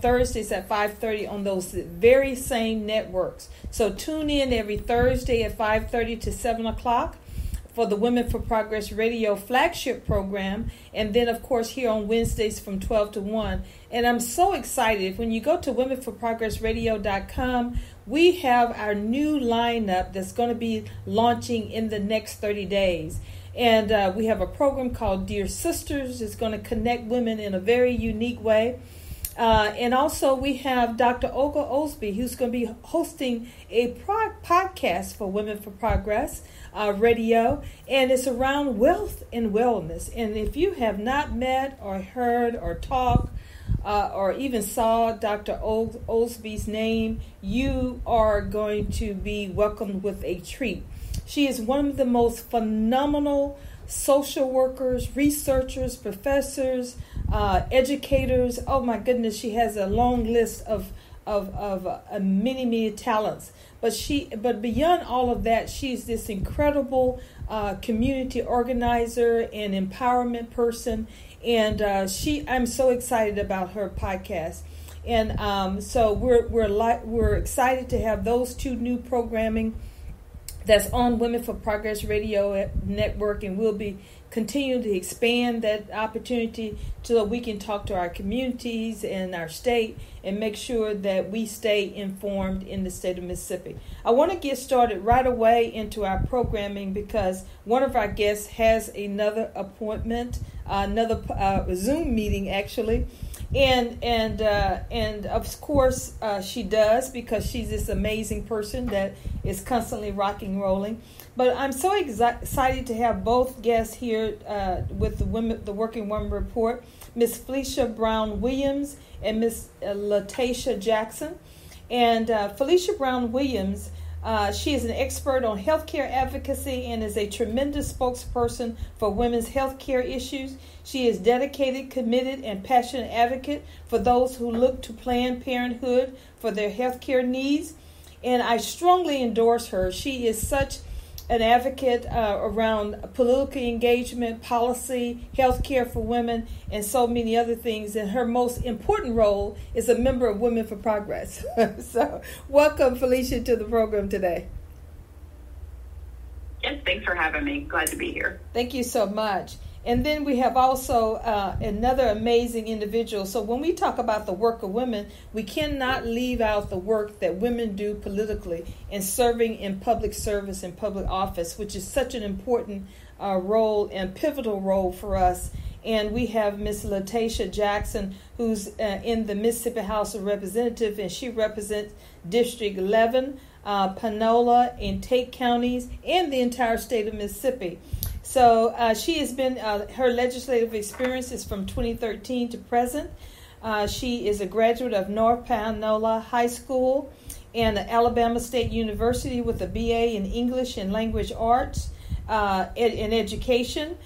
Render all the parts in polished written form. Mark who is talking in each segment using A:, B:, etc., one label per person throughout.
A: Thursdays at 5:30 on those very same networks. So tune in every Thursday at 5:30 to 7 o'clock for the Women for Progress Radio flagship program, and then of course here on Wednesdays from 12 to 1. And I'm so excited. When you go to womenforprogressradio.com, we have our new lineup that's going to be launching in the next 30 days. And we have a program called Dear Sisters. It's going to connect women in a very unique way. And also we have Dr. Olga Osby, who's going to be hosting a podcast for Women for Progress Radio, and it's around wealth and wellness. And if you have not met or heard or talked or even saw Dr. Osby's name, you are going to be welcomed with a treat. She is one of the most phenomenal social workers, researchers, professors, educators. Oh my goodness, she has a long list of many talents. But beyond all of that, she's this incredible community organizer and empowerment person. And I'm so excited about her podcast. And so we're excited to have those two new programming that's on Women for Progress Radio Network, and we'll be continuing to expand that opportunity so that we can talk to our communities and our state and make sure that we stay informed in the state of Mississippi. I want to get started right away into our programming because one of our guests has another appointment, another Zoom meeting actually. And of course she does, because she's this amazing person that is constantly rocking and rolling. But I'm so excited to have both guests here with the Working Woman Report, Miss Felicia Brown Williams and Miss Latasha Jackson. And Felicia Brown Williams, she is an expert on healthcare advocacy and is a tremendous spokesperson for women's healthcare issues. She is dedicated, committed, and passionate advocate for those who look to Planned Parenthood for their healthcare needs. And I strongly endorse her. She is such an advocate around political engagement, policy, healthcare for women, and so many other things. And her most important role is a member of Women for Progress. So welcome, Felicia, to the program today.
B: Yes, thanks for having me. Glad to be here.
A: Thank you so much. And then we have also another amazing individual. So when we talk about the work of women, we cannot leave out the work that women do politically and serving in public service and public office, which is such an important role and pivotal role for us. And we have Miss Latasha Jackson, who's in the Mississippi House of Representatives, and she represents District 11, Panola, and Tate counties, and the entire state of Mississippi. So she has been, her legislative experience is from 2013 to present. She is a graduate of North Panola High School and Alabama State University with a BA in English and Language Arts in Education.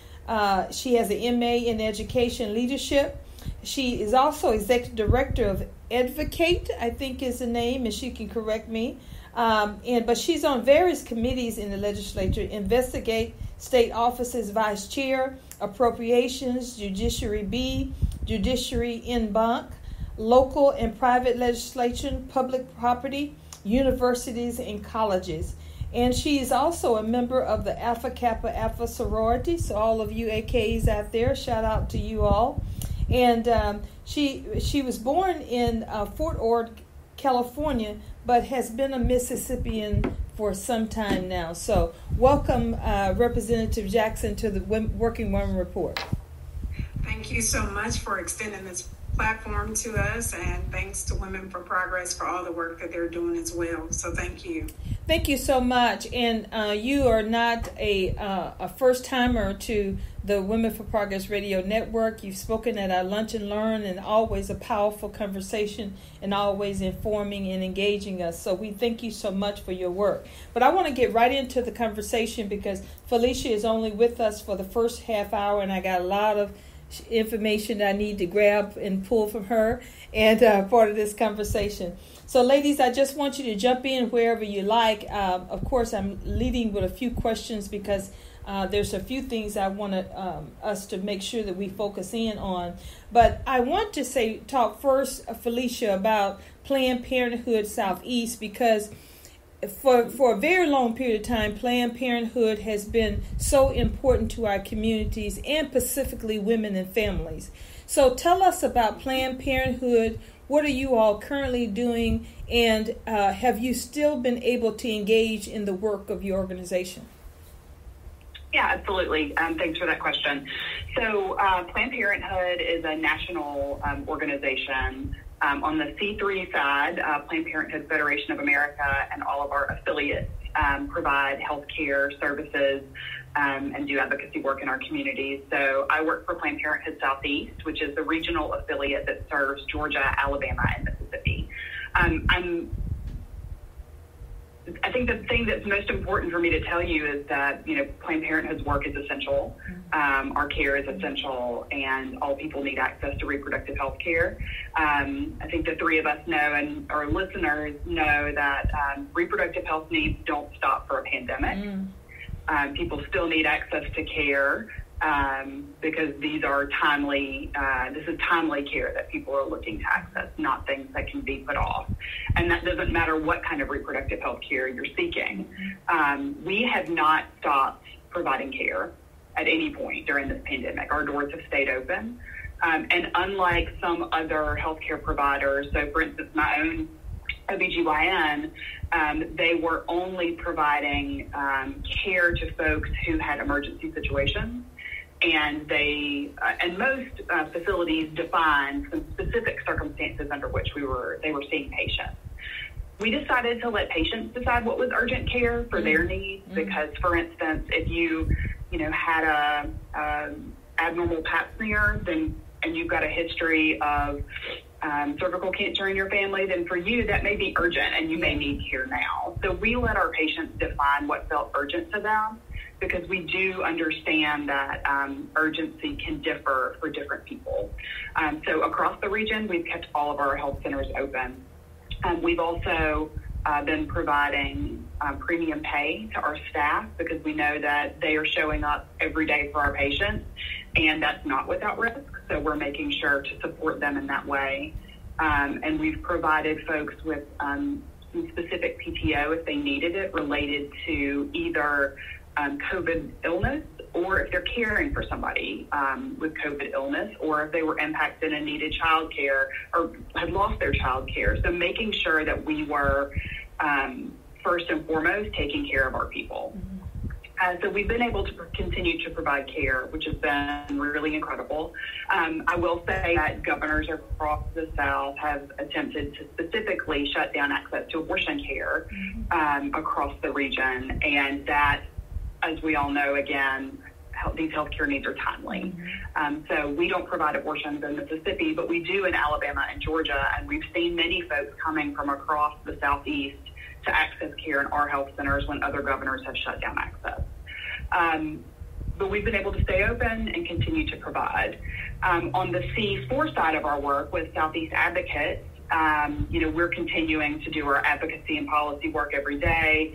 A: She has an MA in Education Leadership. She is also Executive Director of Advocate, I think is the name, and she can correct me. But she's on various committees in the legislature: Investigate State Offices Vice Chair, Appropriations, Judiciary B, Judiciary en banc, Local and Private Legislation, Public Property, Universities and Colleges. And she is also a member of the Alpha Kappa Alpha sorority. So all of you AKs out there, shout out to you all. And she was born in Fort Ord, California, but has been a Mississippian for some time now. So welcome, Representative Jackson, to the Working Woman Report.
C: Thank you so much for extending this platform to us, and thanks to Women for Progress for all the work that they're doing as well. So thank you.
A: Thank you so much. And you are not a first-timer to the Women for Progress Radio Network. You've spoken at our Lunch and Learn, and always a powerful conversation and always informing and engaging us. So we thank you so much for your work. But I want to get right into the conversation because Felicia is only with us for the first half hour, and I got a lot of information that I need to grab and pull from her and part of this conversation. So ladies, I just want you to jump in wherever you like. Of course, I'm leading with a few questions because There's a few things I want us to make sure that we focus in on. But I want to talk first, Felicia, about Planned Parenthood Southeast, because for a very long period of time, Planned Parenthood has been so important to our communities and specifically women and families. So tell us about Planned Parenthood. What are you all currently doing, and have you still been able to engage in the work of your organization?
B: Yeah, absolutely. Thanks for that question. So Planned Parenthood is a national organization. On the C3 side, Planned Parenthood Federation of America and all of our affiliates provide healthcare services and do advocacy work in our communities. So I work for Planned Parenthood Southeast, which is the regional affiliate that serves Georgia, Alabama, and Mississippi. I think the thing that's most important for me to tell you is that, Planned Parenthood's work is essential. Our care is essential, and all people need access to reproductive health care. I think the three of us know, and our listeners know, that reproductive health needs don't stop for a pandemic. People still need access to care because these are timely. This is timely care that people are looking to access, not things that can be put off. And that doesn't matter what kind of reproductive health care you're seeking. We have not stopped providing care at any point during this pandemic. Our doors have stayed open. And unlike some other healthcare providers, so for instance, my own OBGYN, they were only providing care to folks who had emergency situations. And most facilities defined some specific circumstances under which they were seeing patients. We decided to let patients decide what was urgent care for their needs, because, for instance, if you had a abnormal pap smear, and you've got a history of cervical cancer in your family, then for you that may be urgent and you may need care now. So we let our patients define what felt urgent to them, because we do understand that urgency can differ for different people. So across the region, we've kept all of our health centers open. We've also been providing premium pay to our staff, because we know that they are showing up every day for our patients, and that's not without risk. So we're making sure to support them in that way. And we've provided folks with some specific PTO if they needed it, related to either COVID illness, or if they're caring for somebody with COVID illness, or if they were impacted and needed child care or had lost their child care. So making sure that we were first and foremost taking care of our people. So we've been able to continue to provide care, which has been really incredible. I will say that governors across the South have attempted to specifically shut down access to abortion care across the region, and that, as we all know, again, these healthcare needs are timely. So we don't provide abortions in Mississippi, but we do in Alabama and Georgia, and we've seen many folks coming from across the Southeast to access care in our health centers when other governors have shut down access. But we've been able to stay open and continue to provide. On the C4 side of our work with Southeast Advocates, we're continuing to do our advocacy and policy work every day.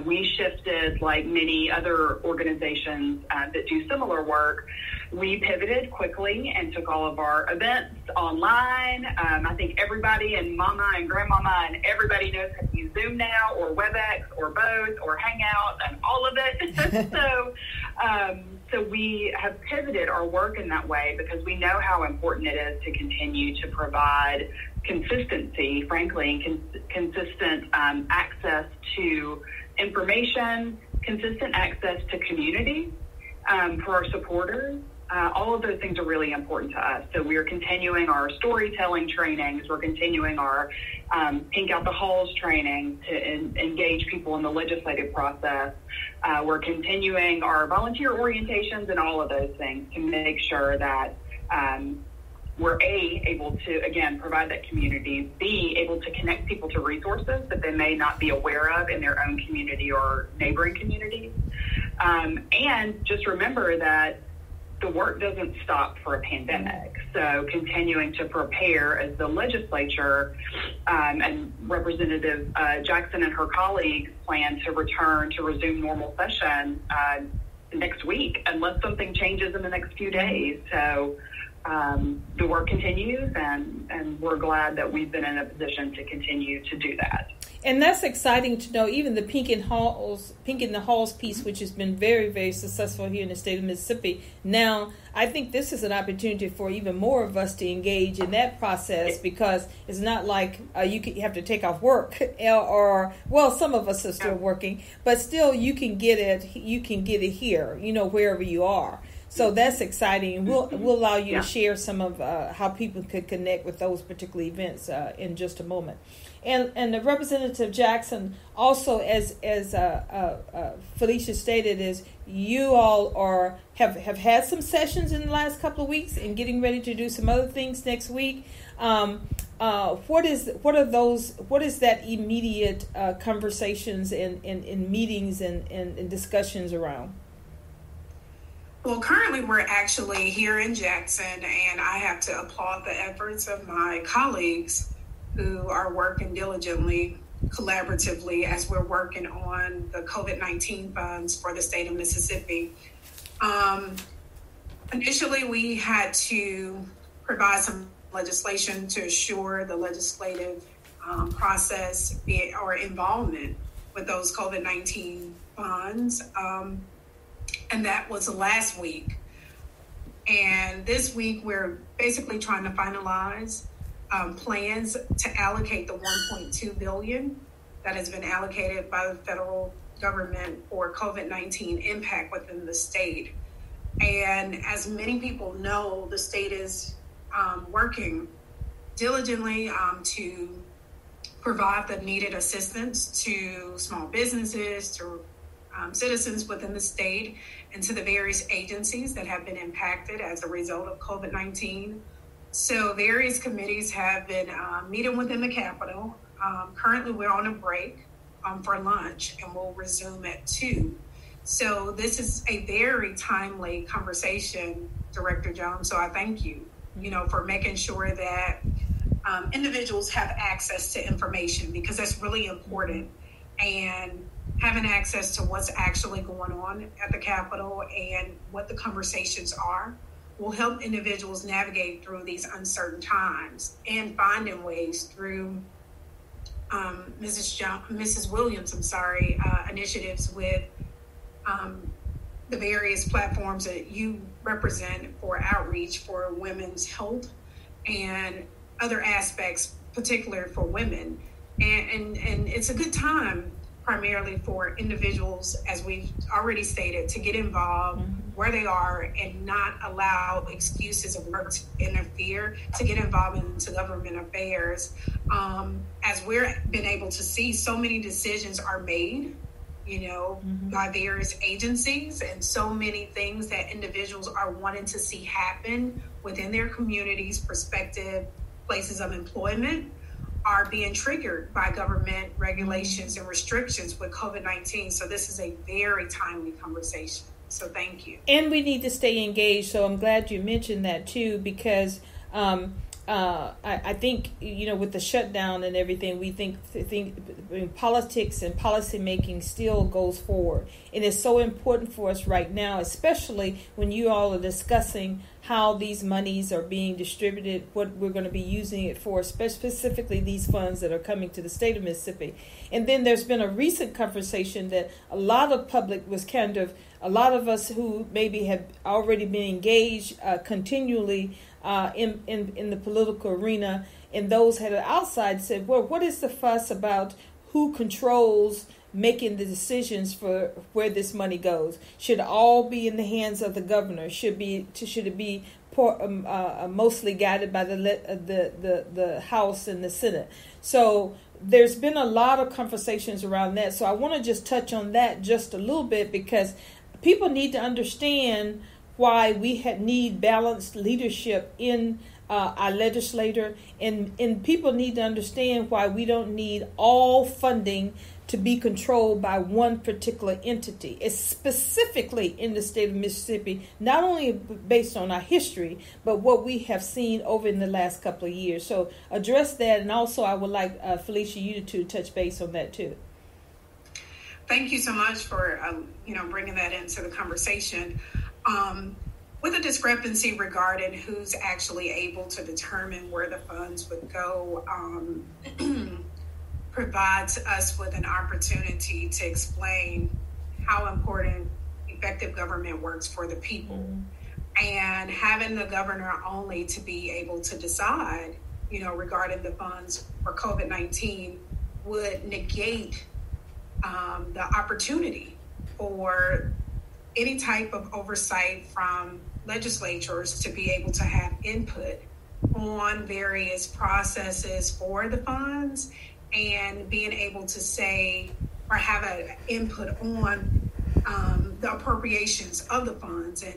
B: We shifted, like many other organizations that do similar work. We pivoted quickly and took all of our events online. I think everybody and mama and grandmama and everybody knows how to use Zoom now, or WebEx, or both, or Hangout, and all of it. So we have pivoted our work in that way, because we know how important it is to continue to provide consistency, frankly, consistent access to information, consistent access to community for our supporters. All of those things are really important to us. So we are continuing our storytelling trainings. We're continuing our Pink Out the Halls training to engage people in the legislative process. We're continuing our volunteer orientations and all of those things to make sure that we're able to, again, provide that community, B, able to connect people to resources that they may not be aware of in their own community or neighboring communities. And just remember that the work doesn't stop for a pandemic. So continuing to prepare as the legislature and Representative Jackson and her colleagues plan to resume normal session next week unless something changes in the next few days. So the work continues, and we're glad that we've been in a position to continue to do that.
A: And that's exciting to know. Even the Pink in the Halls piece, which has been very, very successful here in the state of Mississippi. Now, I think this is an opportunity for even more of us to engage in that process, because it's not like you have to take off work, or some of us are still working, but still you can get it. You can get it here, wherever you are. So that's exciting. We'll allow you to share some of how people could connect with those particular events in just a moment. And the Representative Jackson, also as Felicia stated, is you all have had some sessions in the last couple of weeks and getting ready to do some other things next week. What is that immediate conversations and meetings and discussions around?
C: Well, currently we're actually here in Jackson, and I have to applaud the efforts of my colleagues who are working diligently, collaboratively, as we're working on the COVID-19 funds for the state of Mississippi. Initially, we had to provide some legislation to assure the legislative process or involvement with those COVID-19 funds. And that was last week. And this week, we're basically trying to finalize plans to allocate the $1.2 billion that has been allocated by the federal government for COVID-19 impact within the state. And as many people know, the state is working diligently to provide the needed assistance to small businesses, to citizens within the state, and to the various agencies that have been impacted as a result of COVID-19. So various committees have been meeting within the Capitol. Currently, we're on a break for lunch, and we'll resume at 2. So this is a very timely conversation, Director Jones. So I thank you, for making sure that individuals have access to information, because that's really important. And having access to what's actually going on at the Capitol and what the conversations are will help individuals navigate through these uncertain times and finding ways through Mrs. Williams, initiatives with the various platforms that you represent for outreach for women's health and other aspects, particularly for women. And it's a good time primarily for individuals, as we've already stated, to get involved where they are and not allow excuses of work to interfere, to get involved into government affairs. As we've been able to see, so many decisions are made, by various agencies, and so many things that individuals are wanting to see happen within their communities, prospective places of employment, are being triggered by government regulations and restrictions with COVID-19. So this is a very timely conversation. So thank you.
A: And we need to stay engaged. So I'm glad you mentioned that too, because I think, with the shutdown and everything, we think politics and policy making still goes forward. And it's so important for us right now, especially when you all are discussing how these monies are being distributed, what we're going to be using it for, specifically these funds that are coming to the state of Mississippi. And then there's been a recent conversation that a lot of public was a lot of us who maybe have already been engaged continually in the political arena, and those that are outside said, well, what is the fuss about who controls making the decisions for where this money goes? Should it all be in the hands of the governor? Should it be mostly guided by the House and the Senate? So there's been a lot of conversations around that. So I want to just touch on that just a little bit, because people need to understand why we need balanced leadership in our legislature, and people need to understand why we don't need all funding to be controlled by one particular entity. It's specifically in the state of Mississippi, not only based on our history, but what we have seen over in the last couple of years. So address that, and also I would like Felicia, you to touch base on that too.
C: Thank you so much for, bringing that into the conversation. With a discrepancy regarding who's actually able to determine where the funds would go, provides us with an opportunity to explain how important effective government works for the people. And having the governor only to be able to decide, regarding the funds for COVID-19 would negate the opportunity for any type of oversight from legislatures to be able to have input on various processes for the funds and being able to say or have an input on the appropriations of the funds and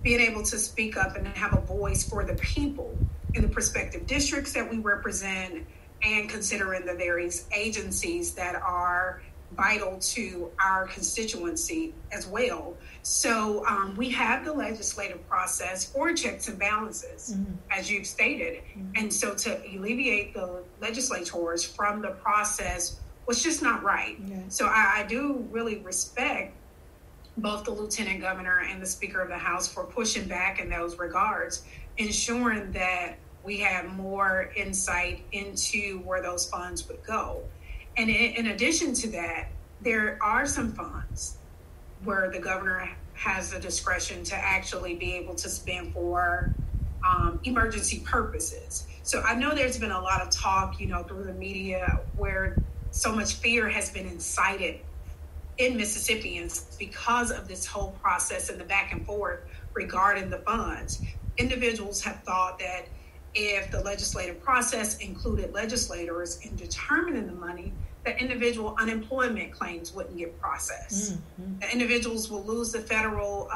C: being able to speak up and have a voice for the people in the prospective districts that we represent and considering the various agencies that are vital to our constituency as well. So we have the legislative process for checks and balances, as you've stated. And so to alleviate the legislators from the process was just not right. So I do really respect both the lieutenant governor and the speaker of the House for pushing back in those regards, ensuring that we have more insight into where those funds would go. And in addition to that, there are some funds where the governor has the discretion to actually be able to spend for emergency purposes. So I know there's been a lot of talk, through the media where so much fear has been incited in Mississippians because of this whole process and the back and forth regarding the funds. Individuals have thought that if the legislative process included legislators in determining the money, that individual unemployment claims wouldn't get processed. The individuals will lose the federal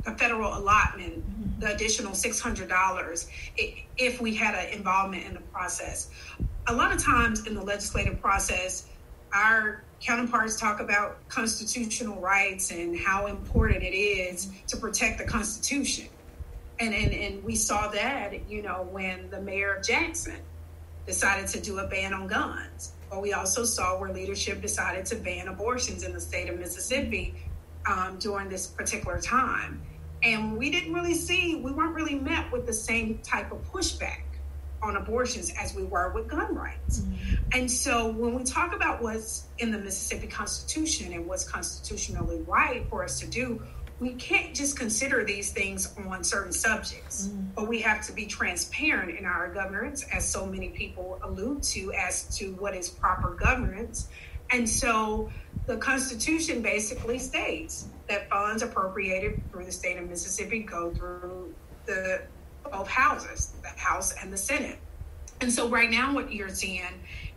C: allotment, the additional $600, if we had an involvement in the process. A lot of times in the legislative process, our counterparts talk about constitutional rights and how important it is to protect the Constitution. And we saw that, when the mayor of Jackson decided to do a ban on guns. But we also saw where leadership decided to ban abortions in the state of Mississippi during this particular time. And we weren't really met with the same type of pushback on abortions as we were with gun rights. And so when we talk about what's in the Mississippi Constitution and what's constitutionally right for us to do, we can't just consider these things on certain subjects, but we have to be transparent in our governance, as so many people allude to, as to what is proper governance. And so the Constitution basically states that funds appropriated through the state of Mississippi go through both houses, the House and the Senate. And so right now what you're seeing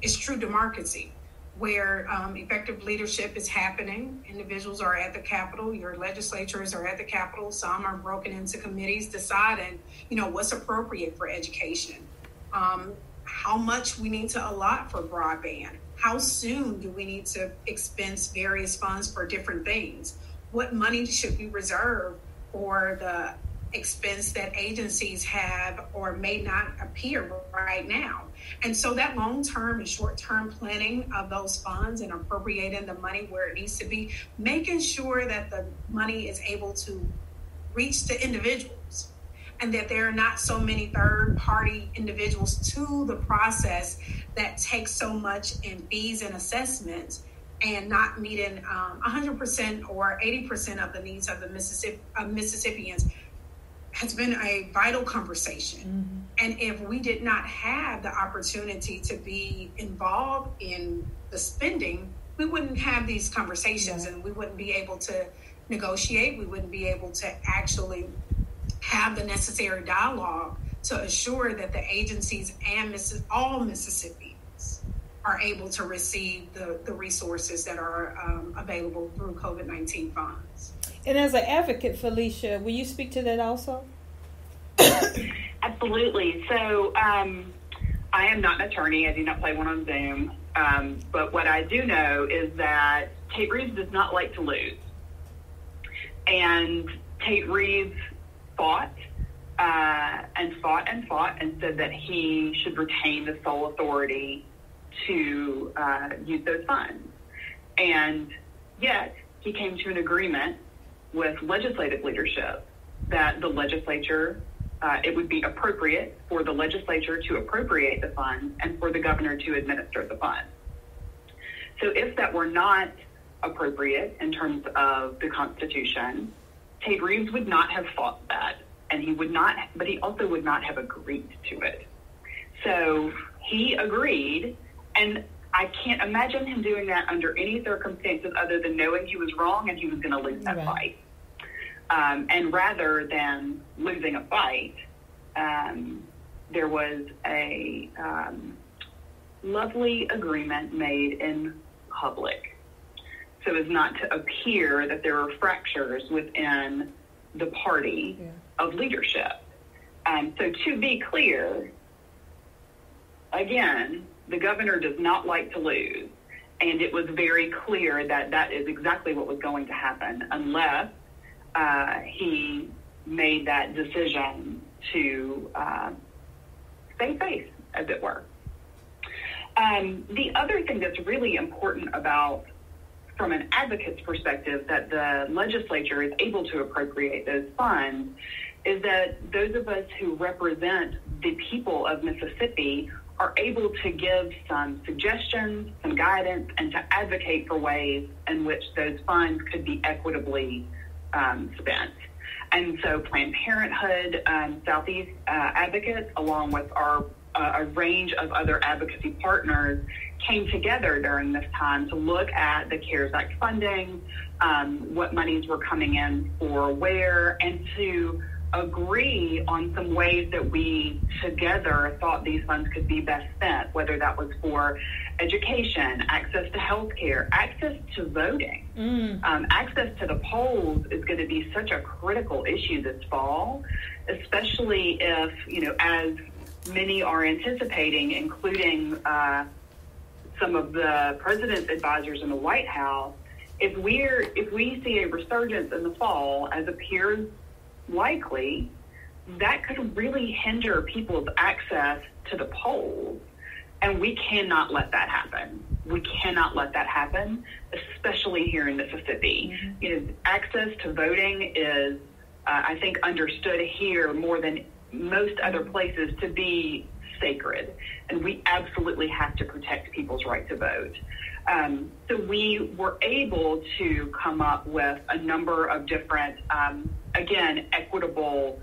C: is true democracy, where effective leadership is happening. Individuals are at the Capitol, your legislatures are at the Capitol, some are broken into committees deciding, what's appropriate for education, how much we need to allot for broadband, how soon do we need to expense various funds for different things, what money should be reserved for the expense that agencies have or may not appear right now. And so that long-term and short-term planning of those funds and appropriating the money where it needs to be, making sure that the money is able to reach the individuals and that there are not so many third-party individuals to the process that take so much in fees and assessments and not meeting 100% or 80% of the needs of the Mississippians has been a vital conversation. And if we did not have the opportunity to be involved in the spending, we wouldn't have these conversations and we wouldn't be able to negotiate. We wouldn't be able to actually have the necessary dialogue to assure that the agencies and all Mississippians are able to receive the resources that are available through COVID-19 funds.
A: And as an advocate, Felicia, will you speak to that also?
B: Absolutely. So I am not an attorney. I do not play one on Zoom. But what I do know is that Tate Reeves does not like to lose. And Tate Reeves fought and said that he should retain the sole authority to use those funds. And yet he came to an agreement with legislative leadership that the legislature, it would be appropriate for the legislature to appropriate the funds and for the governor to administer the funds. So if that were not appropriate in terms of the Constitution, Tate Reeves would not have fought that, and he would not, but he also would not have agreed to it. So he agreed, and I can't imagine him doing that under any circumstances other than knowing he was wrong and he was going to lose that fight. And rather than losing a fight, there was a lovely agreement made in public, so as not to appear that there are fractures within the party of leadership. So to be clear, again, the governor does not like to lose, and it was very clear that that is exactly what was going to happen unless he made that decision to save face, as it were. The other thing that's really important about, from an advocate's perspective, that the legislature is able to appropriate those funds is that those of us who represent the people of Mississippi are able to give some suggestions, some guidance, and to advocate for ways in which those funds could be equitably spent. And so Planned Parenthood Southeast advocates, along with a range of other advocacy partners, came together during this time to look at the CARES Act funding, what monies were coming in for where, and to agree on some ways that we together thought these funds could be best spent, whether that was for education, access to health care, access to voting. Access to the polls is going to be such a critical issue this fall, especially if, as many are anticipating, including some of the president's advisors in the White House, if we see a resurgence in the fall, as appears likely, that could really hinder people's access to the polls. And we cannot let that happen. We cannot let that happen, especially here in Mississippi. Access to voting is, I think, understood here more than most other places to be sacred. And we absolutely have to protect people's right to vote. So we were able to come up with a number of different, again, equitable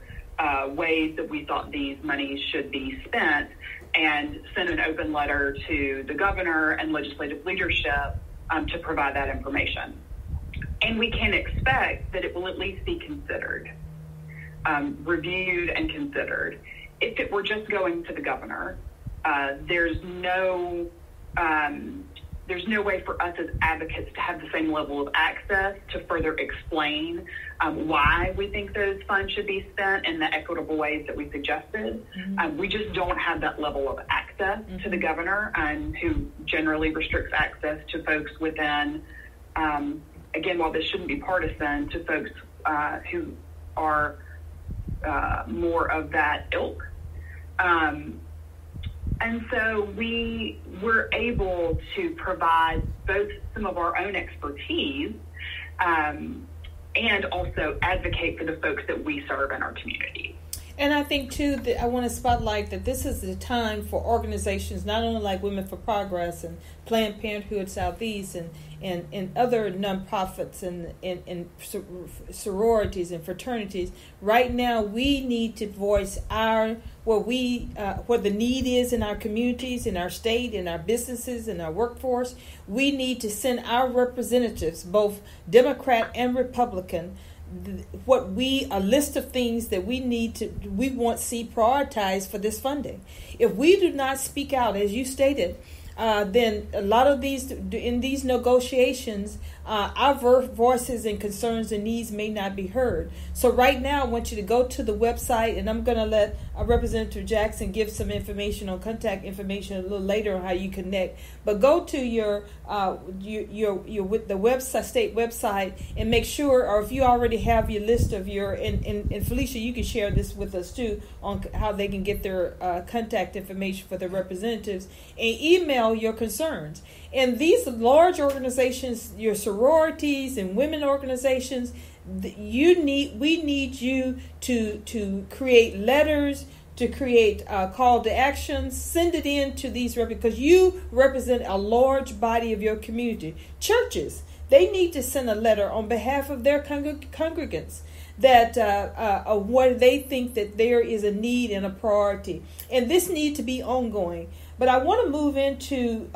B: ways that we thought these monies should be spent, and sent an open letter to the governor and legislative leadership to provide that information. And we can expect that it will at least be considered, reviewed and considered. If it were just going to the governor, there's no way for us as advocates to have the same level of access to further explain why we think those funds should be spent in the equitable ways that we suggested. We just don't have that level of access to the governor, who generally restricts access to folks within, again, while this shouldn't be partisan, to folks who are more of that ilk. And so we were able to provide both some of our own expertise and also advocate for the folks that we serve in our community.
A: And I think, too, that I want to spotlight that this is the time for organizations, not only like Women for Progress and Planned Parenthood Southeast and other nonprofits and sororities and fraternities. Right now, we need to voice where the need is in our communities, in our state, in our businesses, in our workforce. We need to send our representatives, both Democrat and Republican, a list of things that we want to see prioritized for this funding. If we do not speak out, as you stated, then a lot of in these negotiations, our voices and concerns and needs may not be heard. So right now, I want you to go to the website, and I'm going to let Representative Jackson give some information on contact information a little later on how you connect. But go to your with the website, state website, and make sure, or if you already have your list of your, and Felicia, you can share this with us too on how they can get their contact information for their representatives, and email your concerns. And these large organizations, your sororities and women organizations, we need you to create letters, to create call to actions, send it in to these because you represent a large body of your community. Churches, they need to send a letter on behalf of their congregants that what they think that there is a need and a priority, and this need to be ongoing. But I want to move into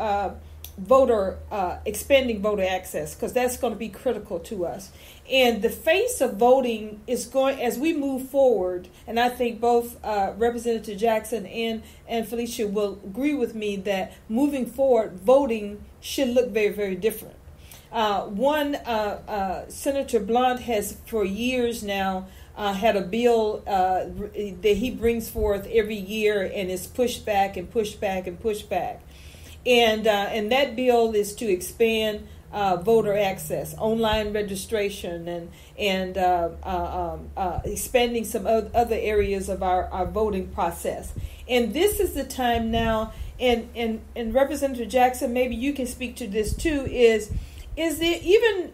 A: expanding voter access, because that's going to be critical to us. And the face of voting is going, as we move forward, and I think both Representative Jackson and Felicia will agree with me that moving forward, voting should look very, very different. Senator Blunt has for years now had a bill that he brings forth every year, and is pushed back and pushed back and pushed back. And that bill is to expand voter access, online registration, and expanding some other areas of our voting process. And this is the time now, and Representative Jackson, maybe you can speak to this too, is there, even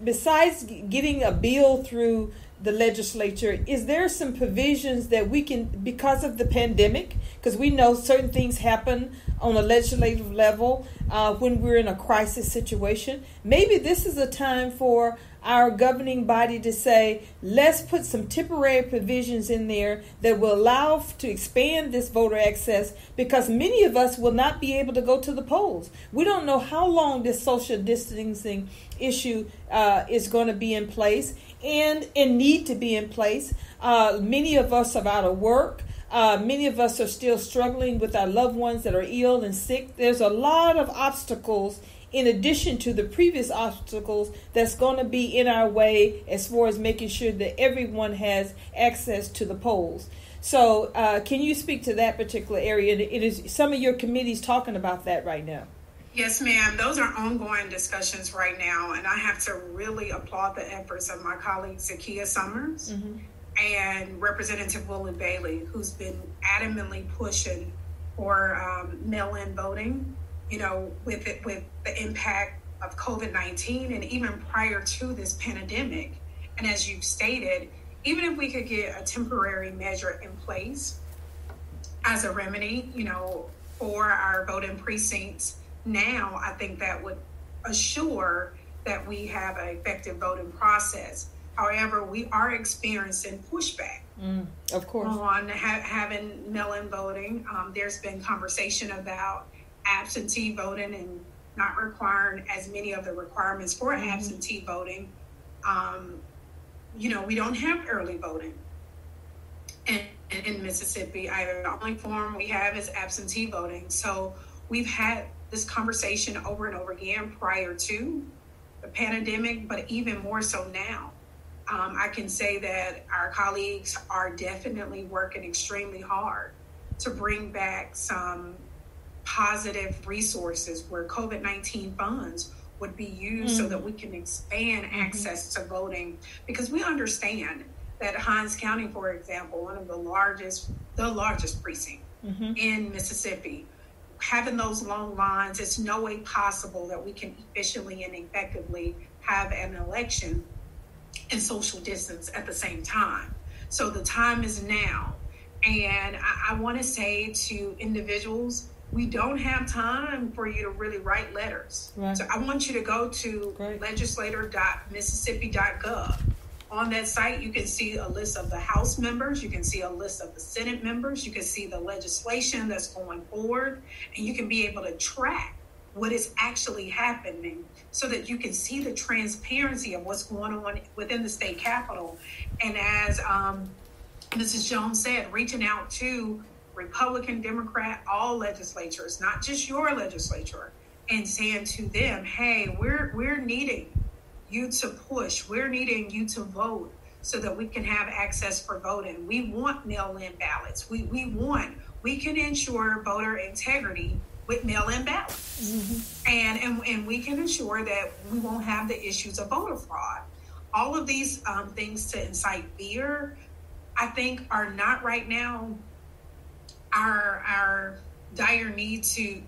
A: besides getting a bill through the legislature, is there some provisions that we can, because of the pandemic, because we know certain things happen on a legislative level when we're in a crisis situation, maybe this is a time for our governing body to say, let's put some temporary provisions in there that will allow to expand this voter access, because many of us will not be able to go to the polls. We don't know how long this social distancing issue is going to be in place and need to be in place. Many of us are out of work. Many of us are still struggling with our loved ones that are ill and sick. There's a lot of obstacles in addition to the previous obstacles that's going to be in our way as far as making sure that everyone has access to the polls. So can you speak to that particular area? It is some of your committees talking about that right now.
C: Yes, ma'am. Those are ongoing discussions right now, and I have to really applaud the efforts of my colleague Zakiya Summers and Representative Willie Bailey, who's been adamantly pushing for mail-in voting. You know, with the impact of COVID-19 and even prior to this pandemic. And as you stated, even if we could get a temporary measure in place as a remedy, you know, for our voting precincts now, I think that would assure that we have an effective voting process. However, we are experiencing pushback.
A: Of course.
C: On having mail-in voting. There's been conversation about absentee voting and not requiring as many of the requirements for absentee voting. You know, we don't have early voting in Mississippi either. The only form we have is absentee voting. So we've had this conversation over and over again prior to the pandemic, but even more so now. I can say that our colleagues are definitely working extremely hard to bring back some positive resources where COVID-19 funds would be used so that we can expand access to voting, because we understand that Hinds County, for example, one of the largest precinct in Mississippi, having those long lines, it's no way possible that we can efficiently and effectively have an election and social distance at the same time. So the time is now. And I want to say to individuals, we don't have time for you to really write letters. Right. So I want you to go to legislator.mississippi.gov. On that site, you can see a list of the House members. You can see a list of the Senate members. You can see the legislation that's going forward. And you can be able to track what is actually happening so that you can see the transparency of what's going on within the state capitol. And as Mrs. Jones said, reaching out to Republican, Democrat, all legislatures, not just your legislature, and saying to them, hey, we're needing you to push. We're needing you to vote so that we can have access for voting. We want mail-in ballots. We can ensure voter integrity with mail-in ballots. Mm-hmm. And we can ensure that we won't have the issues of voter fraud. All of these things to incite fear, I think, are not right now our dire need to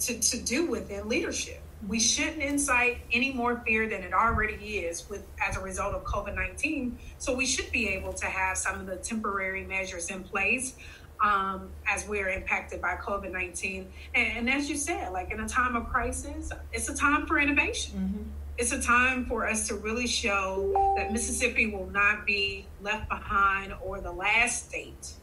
C: do within leadership. We shouldn't incite any more fear than it already is as a result of COVID-19. So we should be able to have some of the temporary measures in place as we're impacted by COVID-19. And as you said, like in a time of crisis, it's a time for innovation. Mm-hmm. It's a time for us to really show that Mississippi will not be left behind, or the last state,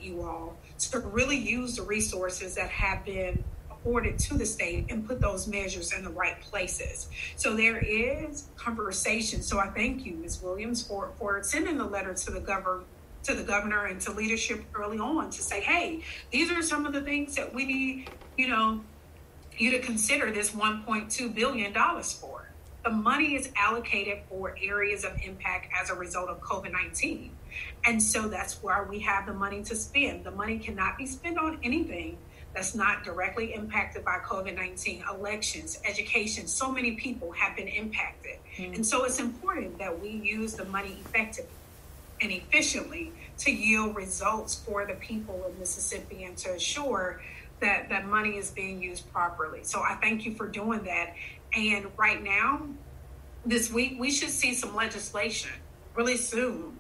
C: you all, to really use the resources that have been afforded to the state and put those measures in the right places. So there is conversation. So I thank you, Ms. Williams, for sending the letter to the governor and to leadership early on to say, hey, these are some of the things that we need, you to consider this $1.2 billion for. The money is allocated for areas of impact as a result of COVID-19. And so that's where we have the money to spend. The money cannot be spent on anything that's not directly impacted by COVID-19. Elections, education, so many people have been impacted. Mm-hmm. And so it's important that we use the money effectively and efficiently to yield results for the people of Mississippi and to assure that money is being used properly. So I thank you for doing that. And right now, this week, we should see some legislation really soon,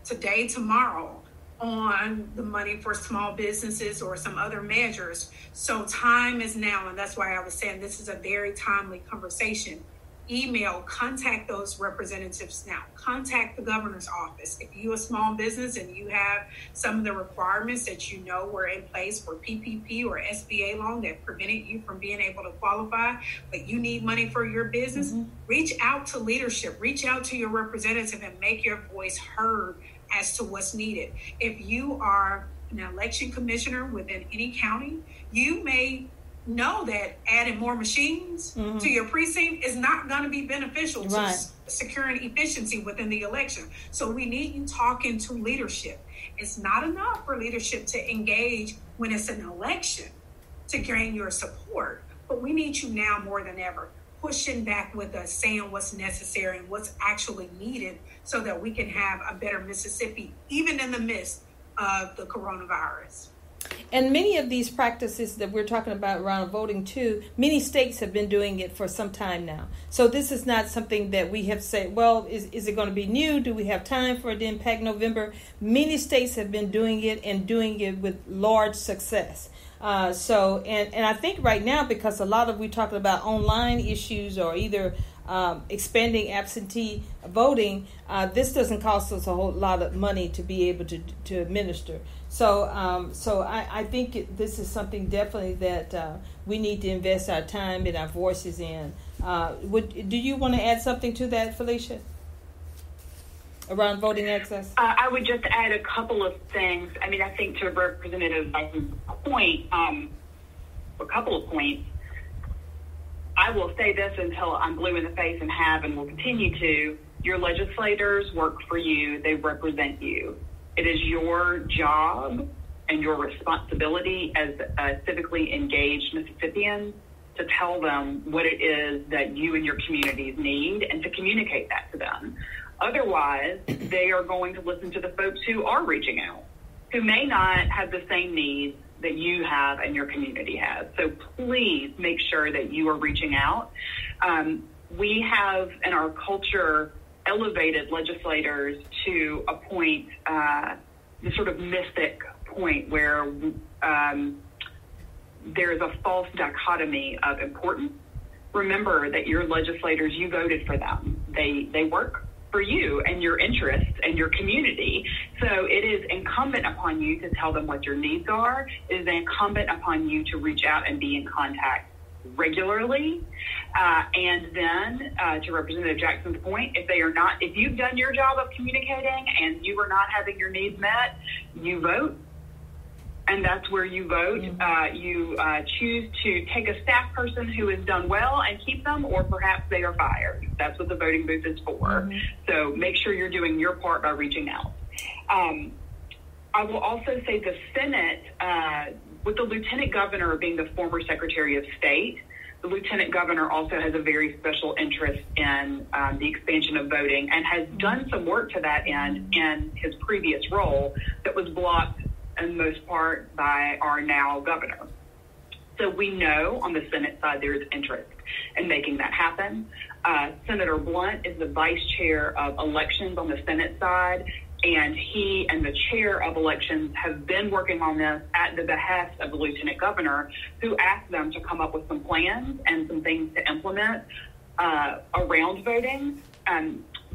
C: today, tomorrow, on the money for small businesses or some other measures. So time is now, and that's why I was saying this is a very timely conversation. Email, contact those representatives now. Contact the governor's office. If you're a small business and you have some of the requirements that you know were in place for PPP or SBA loan that prevented you from being able to qualify, but you need money for your business, mm-hmm. Reach out to leadership, reach out to your representative and make your voice heard as to what's needed. If you are an election commissioner within any county, you may know that adding more machines mm-hmm. to your precinct is not going to be beneficial to securing efficiency within the election. So we need you talking to leadership. It's not enough for leadership to engage when it's an election to gain your support, but we need you now more than ever, pushing back with us, saying what's necessary and what's actually needed so that we can have a better Mississippi, even in the midst of the coronavirus.
A: And many of these practices that we're talking about around voting too, many states have been doing it for some time now. So this is not something that we have said, well, is it going to be new? Do we have time for it to impact November? Many states have been doing it and doing it with large success. And I think right now, because a lot of we're talking about online issues or either expanding absentee voting, this doesn't cost us a whole lot of money to be able to administer. So I think this is something definitely that we need to invest our time and our voices in. Do you want to add something to that, Felicia, around voting access?
B: I would just add a couple of things. I mean, I think to Representative Bison's point, a couple of points. I will say this until I'm blue in the face and will continue to. Your legislators work for you. They represent you. It is your job and your responsibility as a civically engaged Mississippian to tell them what it is that you and your communities need and to communicate that to them. Otherwise, they are going to listen to the folks who are reaching out, who may not have the same needs that you have and your community has. So please make sure that you are reaching out. We have in our culture elevated legislators to a point, the sort of mystic point where there is a false dichotomy of importance. Remember that your legislators, you voted for them. They work for you and your interests and your community. So it is incumbent upon you to tell them what your needs are. It is incumbent upon you to reach out and be in contact regularly. And then to Representative Jackson's point, if you've done your job of communicating and you are not having your needs met, you vote and that's where you vote. You choose to take a staff person who has done well and keep them, or perhaps they are fired. That's what the voting booth is for. So make sure you're doing your part by reaching out. I will also say the Senate, with the Lieutenant Governor being the former Secretary of State, the Lieutenant Governor also has a very special interest in the expansion of voting and has done some work to that end in his previous role that was blocked in most part by our now governor. So we know on the Senate side there is interest in making that happen. Senator Blunt is the vice chair of elections on the Senate side, and he and the chair of elections have been working on this at the behest of the lieutenant governor, who asked them to come up with some plans and some things to implement around voting.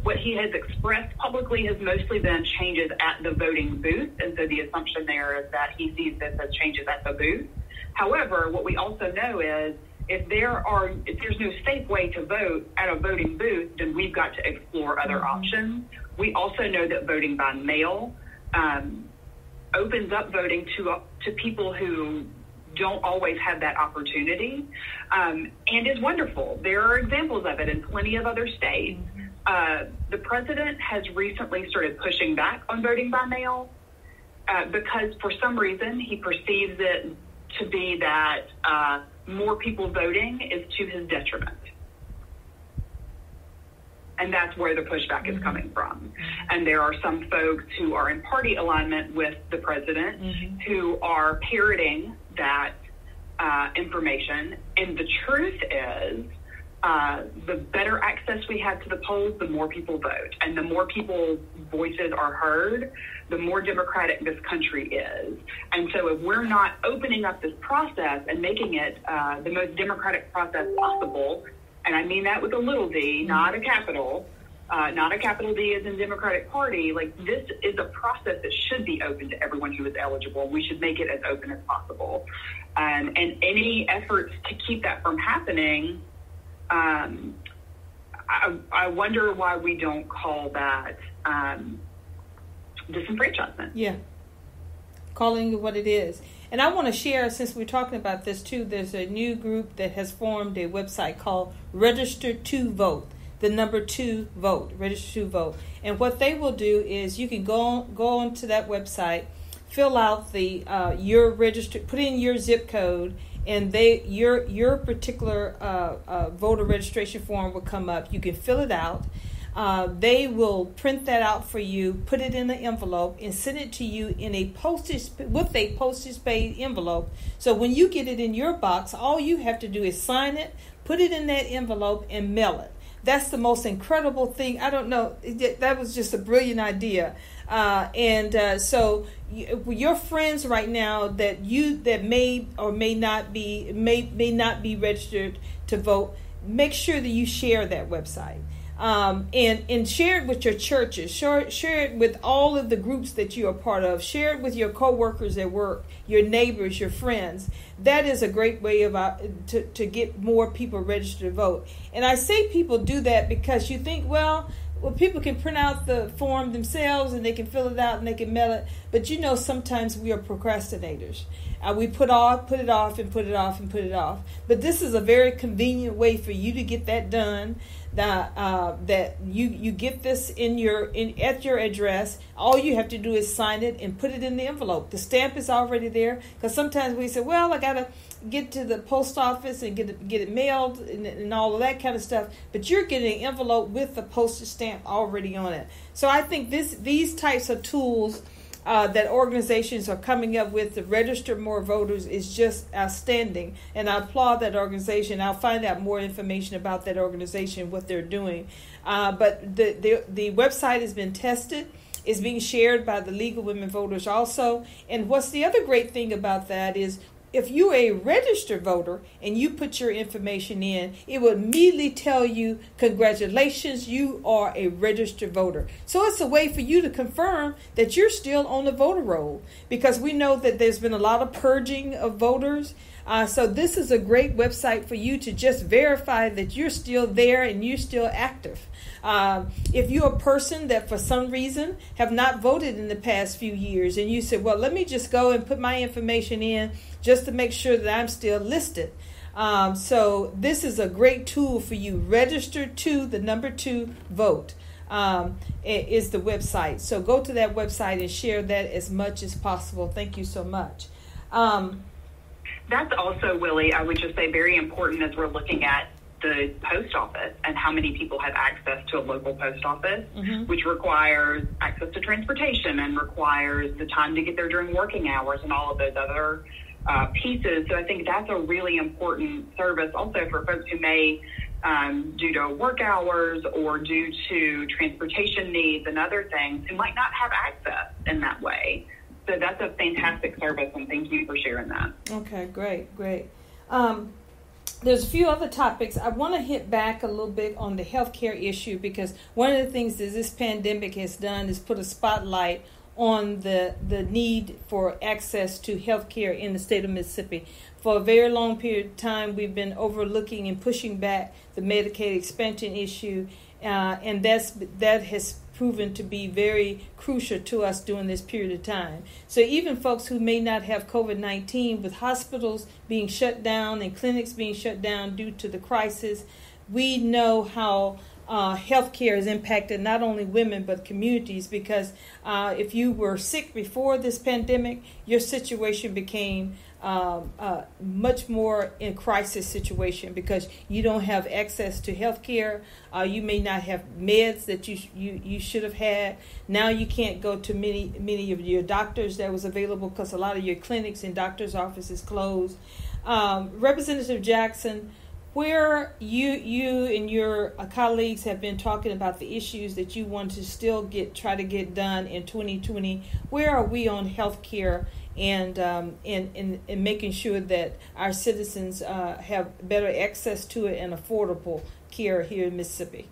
B: What he has expressed publicly has mostly been changes at the voting booth, and so the assumption there is that he sees this as changes at the booth. However, what we also know is if there's no safe way to vote at a voting booth, then we've got to explore other options. We also know that voting by mail opens up voting to people who don't always have that opportunity, and is wonderful. There are examples of it in plenty of other states. The president has recently started pushing back on voting by mail because for some reason he perceives it to be that more people voting is to his detriment. And that's where the pushback is coming from. And there are some folks who are in party alignment with the president who are parroting that information. And the truth is, the better access we have to the polls, the more people vote. And the more people's voices are heard, the more democratic this country is. And so if we're not opening up this process and making it the most democratic process possible, and I mean that with a little d, not a capital D as in Democratic Party, like this is a process that should be open to everyone who is eligible. We should make it as open as possible. And any efforts to keep that from happening, I wonder why we don't call that disenfranchisement.
A: Yeah, calling it what it is. And I want to share, since we're talking about this too, there's a new group that has formed a website called Register to Vote. The number 2 vote, Register to Vote. And what they will do is you can go onto that website, fill out the your register, put in your zip code, and your particular voter registration form will come up. You can fill it out. They will print that out for you, put it in an envelope, and send it to you in a postage paid envelope. So when you get it in your box, all you have to do is sign it, put it in that envelope, and mail it. That's the most incredible thing. I don't know. That was just a brilliant idea. So your friends right now that may or may not be registered to vote, make sure that you share that website. And share it with your churches, share it with all of the groups that you are part of, share it with your co-workers at work, your neighbors, your friends. That is a great way of to get more people registered to vote. And I say people do that because you think, well, people can print out the form themselves and they can fill it out and they can mail it. But sometimes we are procrastinators. We put it off. But this is a very convenient way for you to get that done. That you get this at your address. All you have to do is sign it and put it in the envelope. The stamp is already there, because sometimes we say, well, I gotta get to the post office and get it mailed and all of that kind of stuff. But you're getting an envelope with the postage stamp already on it. So I think these types of tools that organizations are coming up with to register more voters is just outstanding, and I applaud that organization. I'll find out more information about that organization, what they're doing. But the website has been tested. It's being shared by the League of Women Voters also. And what's the other great thing about that is, if you're a registered voter and you put your information in, it will immediately tell you, congratulations, you are a registered voter. So it's a way for you to confirm that you're still on the voter roll, because we know that there's been a lot of purging of voters. So this is a great website for you to just verify that you're still there and you're still active. If you're a person that for some reason have not voted in the past few years and you said, well, let me just go and put my information in just to make sure that I'm still listed. So this is a great tool for you. Register to the number 2 vote is the website. So go to that website and share that as much as possible. Thank you so much.
B: That's also, Willie, I would just say very important as we're looking at the post office and how many people have access to a local post office, which requires access to transportation and requires the time to get there during working hours and all of those other pieces. So I think that's a really important service also for folks who may, due to work hours or due to transportation needs and other things, who might not have access in that way. So that's a fantastic service, and thank you for sharing that. Okay, great.
A: There's a few other topics. I want to hit back a little bit on the healthcare issue, because one of the things that this pandemic has done is put a spotlight on the need for access to healthcare in the state of Mississippi. For a very long period of time, we've been overlooking and pushing back the Medicaid expansion issue, and that has proven to be very crucial to us during this period of time. So even folks who may not have COVID-19, with hospitals being shut down and clinics being shut down due to the crisis, we know how healthcare has impacted not only women but communities, because if you were sick before this pandemic, your situation became much more in crisis situation because you don't have access to health care. You may not have meds that you should have had. Now you can't go to many of your doctors that was available because a lot of your clinics and doctors' offices closed. Representative Jackson, where you and your colleagues have been talking about the issues that you want to still try to get done in 2020, where are we on health care and making sure that our citizens have better access to it and affordable care here in Mississippi?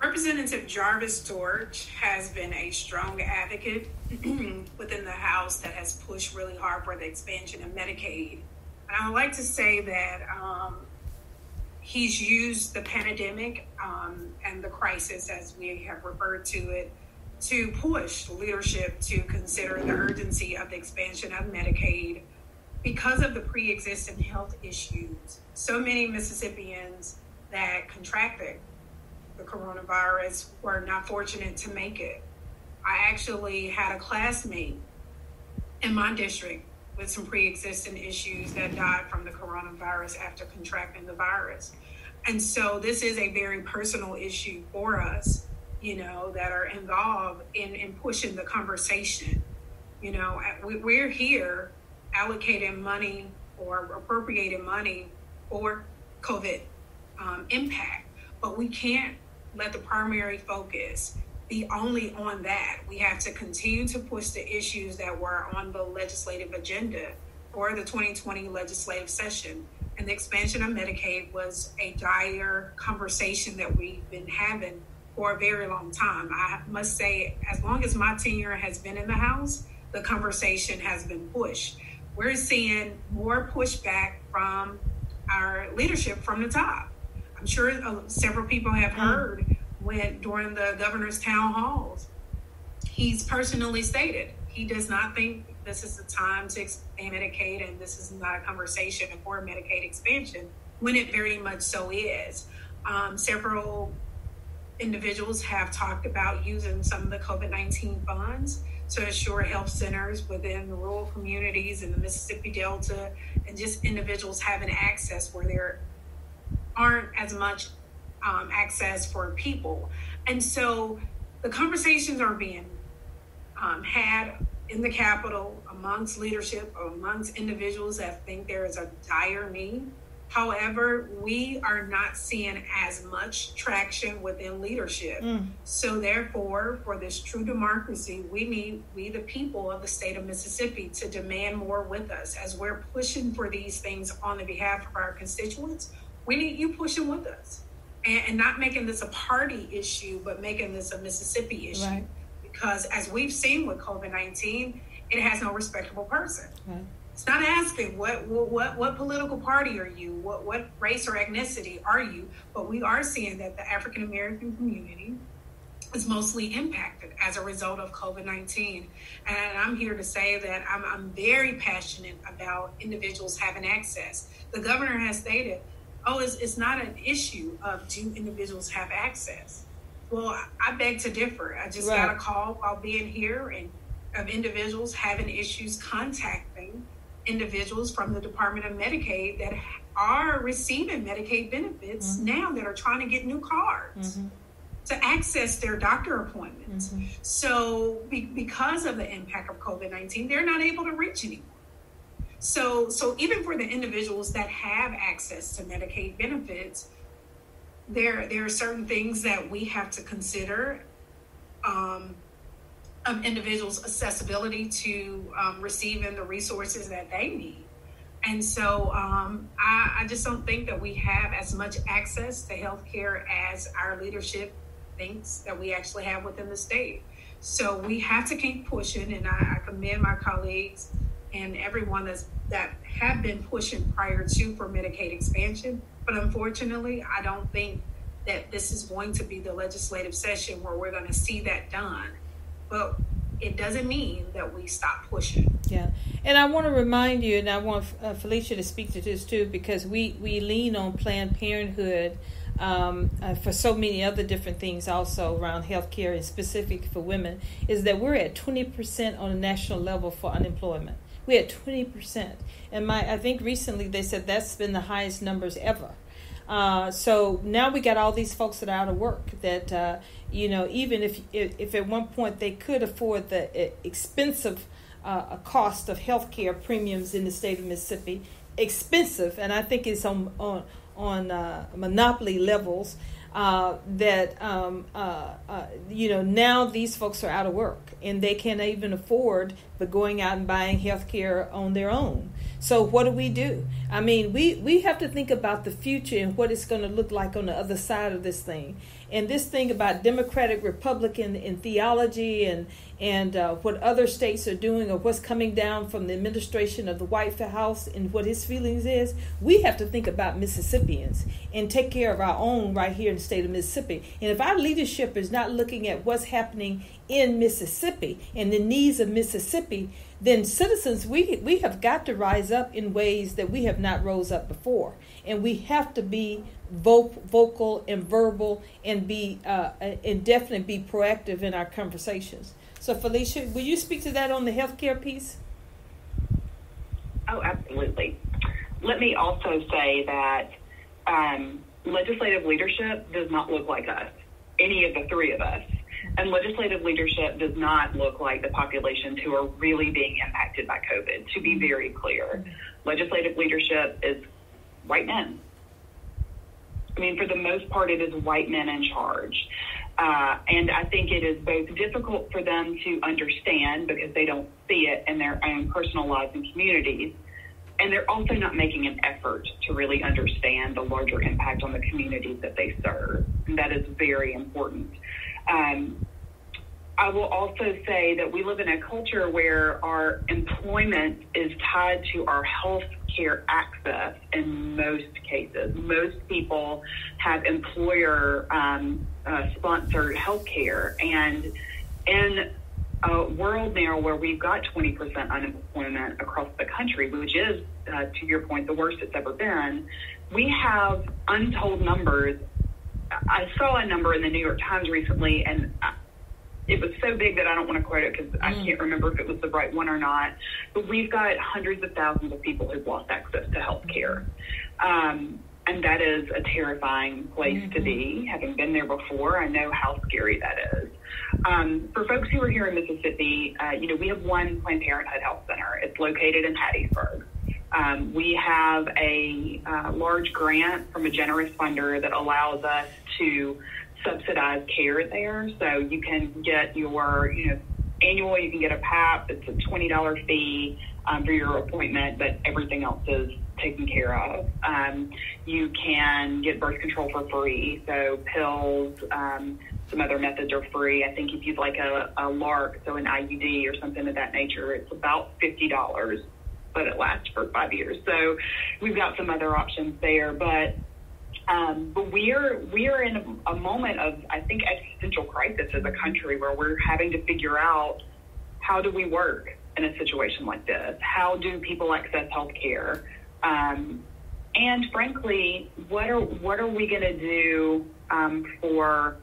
C: Representative Jarvis George has been a strong advocate within the House that has pushed really hard for the expansion of Medicaid. And I would like to say that he's used the pandemic and the crisis, as we have referred to it, to push leadership to consider the urgency of the expansion of Medicaid because of the pre-existing health issues. So many Mississippians that contracted the coronavirus were not fortunate to make it. I actually had a classmate in my district with some pre-existing issues that died from the coronavirus after contracting the virus. And so this is a very personal issue for us, that are involved in pushing the conversation. We're here allocating money or appropriating money for COVID impact, but we can't let the primary focus be only on that. We have to continue to push the issues that were on the legislative agenda for the 2020 legislative session. And the expansion of Medicaid was a dire conversation that we've been having for a very long time. I must say, as long as my tenure has been in the House, the conversation has been pushed. We're seeing more pushback from our leadership from the top. I'm sure several people have heard during the governor's town halls, he's personally stated he does not think this is the time to expand Medicaid, and this is not a conversation for Medicaid expansion, when it very much so is. Several individuals have talked about using some of the COVID-19 funds to assure health centers within the rural communities in the Mississippi Delta, and just individuals having access where there aren't as much access for people. And so the conversations are being had in the Capitol amongst leadership, amongst individuals that think there is a dire need. However, we are not seeing as much traction within leadership. So therefore, for this true democracy, we the people of the state of Mississippi, to demand more with us as we're pushing for these things on the behalf of our constituents. We need you pushing with us and not making this a party issue, but making this a Mississippi issue. Right. Because as we've seen with COVID-19, it has no respectable person. Right. It's not asking what political party are you, what race or ethnicity are you, but we are seeing that the African American community is mostly impacted as a result of COVID-19. And I'm here to say that I'm very passionate about individuals having access. The governor has stated, it's not an issue of do individuals have access. Well, I beg to differ. I just got a call while being here and of individuals having issues contacting individuals from the Department of Medicaid that are receiving Medicaid benefits now that are trying to get new cards to access their doctor appointments. So because of the impact of COVID-19, they're not able to reach anyone. So even for the individuals that have access to Medicaid benefits, there are certain things that we have to consider of individuals' accessibility to receiving the resources that they need. And so I just don't think that we have as much access to healthcare as our leadership thinks that we actually have within the state. So we have to keep pushing, and I commend my colleagues and everyone that have been pushing prior to for Medicaid expansion. But unfortunately, I don't think that this is going to be the legislative session where we're going to see that done. But it doesn't mean that we stop pushing.
A: Yeah. And I want to remind you, and I want Felicia to speak to this too, because we lean on Planned Parenthood for so many other different things also around healthcare and specific for women, is that we're at 20% on a national level for unemployment. We're at 20%. And I think recently they said that's been the highest numbers ever. So now we got all these folks that are out of work that, even if at one point they could afford the expensive cost of healthcare premiums in the state of Mississippi, expensive, and I think it's on monopoly levels, now these folks are out of work and they can't even afford but going out and buying health care on their own. So what do? I mean, we have to think about the future and what it's going to look like on the other side of this thing. And this thing about Democratic, Republican in theology and what other states are doing or what's coming down from the administration of the White House and what his feelings is, we have to think about Mississippians and take care of our own right here in the state of Mississippi. And if our leadership is not looking at what's happening in Mississippi and the needs of Mississippi, then citizens, we have got to rise up in ways that we have not rose up before. And we have to be vocal and verbal and be and definitely be proactive in our conversations. So Felicia, will you speak to that on the healthcare piece?
B: Oh, absolutely. Let me also say that legislative leadership does not look like us, any of the three of us. And legislative leadership does not look like the populations who are really being impacted by COVID, to be very clear. Legislative leadership is white men. I mean, for the most part, it is white men in charge. And I think it is both difficult for them to understand because they don't see it in their own personal lives and communities. And they're also not making an effort to really understand the larger impact on the communities that they serve. And that is very important. I will also say that we live in a culture where our employment is tied to our health care access in most cases. Most people have employer sponsored health care. And in a world now where we've got 20% unemployment across the country, which is, to your point, the worst it's ever been, we have untold numbers. I saw a number in the New York Times recently, and it was so big that I don't want to quote it because I can't remember if it was the right one or not. But we've got hundreds of thousands of people who've lost access to health care. And that is a terrifying place to be. Having been there before, I know how scary that is. For folks who are here in Mississippi, we have one Planned Parenthood Health Center. It's located in Hattiesburg. We have a large grant from a generous funder that allows us to subsidize care there. So you can get your, annual, you can get a PAP. It's a $20 fee for your appointment, but everything else is taken care of. You can get birth control for free. So pills, some other methods are free. I think if you'd like a LARC, so an IUD or something of that nature, it's about $50. let it last for 5 years. So we've got some other options there, but we are in a moment of, I think, existential crisis as a country, where we're having to figure out, how do we work in a situation like this? How do people access health care? And frankly, what are we going to do for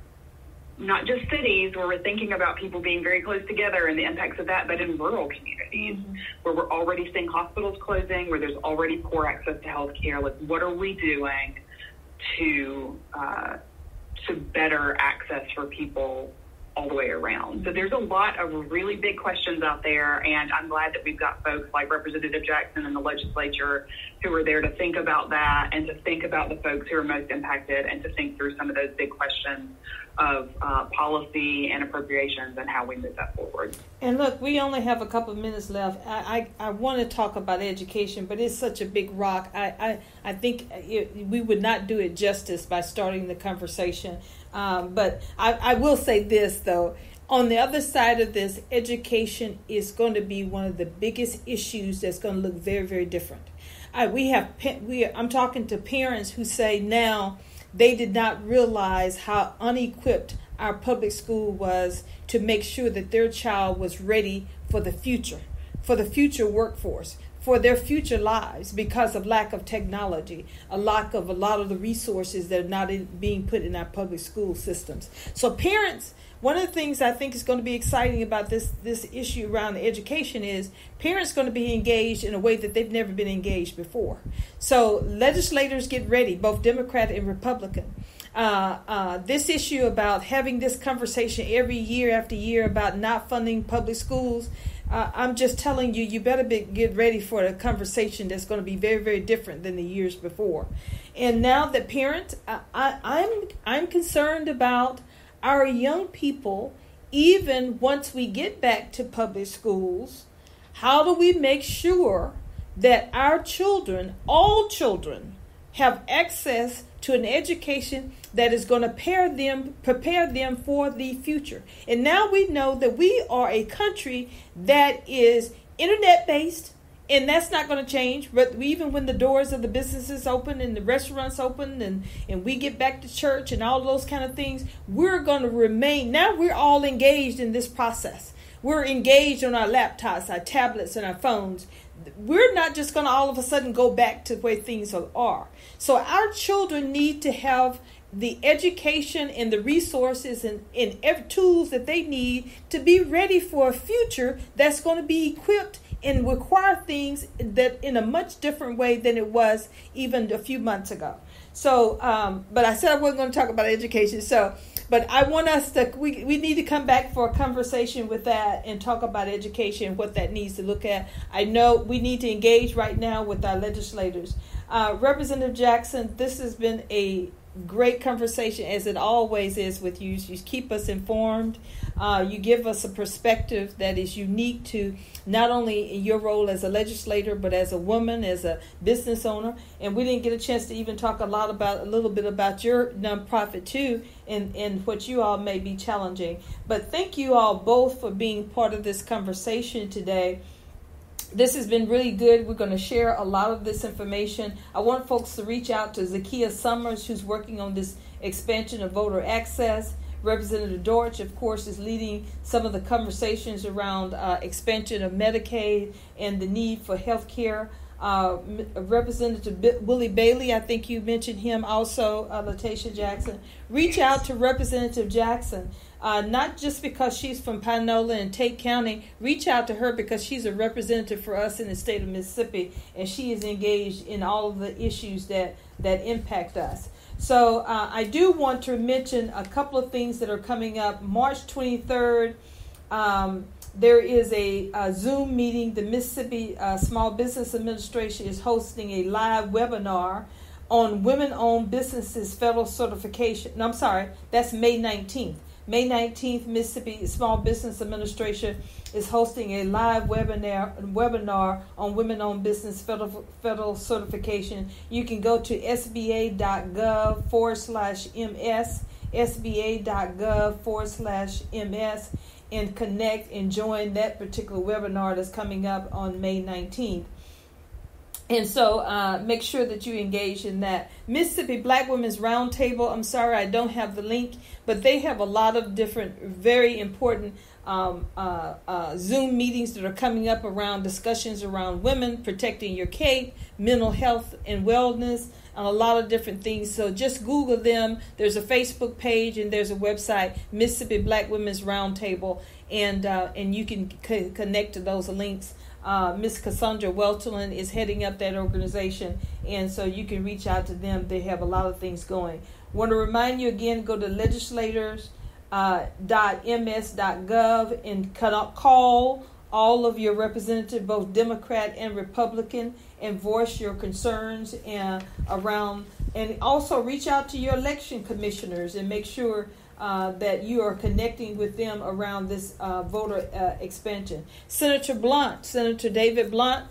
B: not just cities, where we're thinking about people being very close together and the impacts of that, but in rural communities, where we're already seeing hospitals closing, where there's already poor access to health care? Like, what are we doing to better access for people all the way around? So there's a lot of really big questions out there, and I'm glad that we've got folks like Representative Jackson in the legislature who are there to think about that, and to think about the folks who are most impacted, and to think through some of those big questions of policy and appropriations and how we move that forward.
A: And look, we only have a couple of minutes left. I want to talk about education, but it's such a big rock. I think we would not do it justice by starting the conversation. But I will say this, though. On the other side of this, education is going to be one of the biggest issues that's going to look very, very different. I'm talking to parents who say now they did not realize how unequipped our public school was to make sure that their child was ready for the future workforce, for their future lives, because of lack of technology, a lot of the resources that are not being put in our public school systems. So parents, one of the things I think is going to be exciting about this issue around education is parents are going to be engaged in a way that they've never been engaged before. So legislators, get ready, both Democrat and Republican. This issue about having this conversation every year after year about not funding public schools, I'm just telling you, you better get ready for a conversation that's going to be very, very different than the years before. And now that parents, I'm concerned about our young people. Even once we get back to public schools, how do we make sure that our children, all children, have access to an education that is going to prepare them for the future? And now we know that we are a country that is internet-based, and that's not going to change. But even when the doors of the businesses open and the restaurants open and we get back to church and all those kind of things, we're going to remain. Now we're all engaged in this process. We're engaged on our laptops, our tablets, and our phones. We're not just going to all of a sudden go back to where things are. So our children need to have the education and the resources and every tools that they need to be ready for a future that's going to be equipped and require things that in a much different way than it was even a few months ago. So, but I said I wasn't going to talk about education. So, but I want us to, we need to come back for a conversation with that and talk about education, what that needs to look at. I know we need to engage right now with our legislators. Representative Jackson, this has been a great conversation, as it always is with you. You keep us informed. You give us a perspective that is unique to not only your role as a legislator, but as a woman, as a business owner. And we didn't get a chance to even talk a little bit about your nonprofit too, and what you all may be challenging. But thank you all both for being part of this conversation today. This has been really good. We're going to share a lot of this information. I want folks to reach out to Zakiya Summers, who's working on this expansion of voter access. Representative Dortch, of course, is leading some of the conversations around expansion of Medicaid and the need for health care. Representative Willie Bailey, I think you mentioned him also, Latasha Jackson. Reach out to Representative Jackson. Not just because she's from Panola and Tate County. Reach out to her because she's a representative for us in the state of Mississippi, and she is engaged in all of the issues that impact us. So I do want to mention a couple of things that are coming up. March 23rd, there is a Zoom meeting. The Mississippi Small Business Administration is hosting a live webinar on women-owned businesses federal certification. No, I'm sorry, that's May 19th. May 19th, Mississippi Small Business Administration is hosting a live webinar on women-owned business federal certification. You can go to sba.gov/ms, sba.gov/ms, and connect and join that particular webinar that's coming up on May 19th. And so make sure that you engage in that. Mississippi Black Women's Roundtable, I'm sorry I don't have the link, but they have a lot of different very important Zoom meetings that are coming up around discussions around women, protecting your cape, mental health and wellness, and a lot of different things. So just Google them. There's a Facebook page and there's a website, Mississippi Black Women's Roundtable, and you can connect to those links. Miss Cassandra Welterlin is heading up that organization, and so you can reach out to them. They have a lot of things going. Want to remind you again, go to legislators.ms.gov and call all of your representatives, both Democrat and Republican, and voice your concerns around, and also reach out to your election commissioners and make sure that you are connecting with them around this voter expansion. Senator David Blunt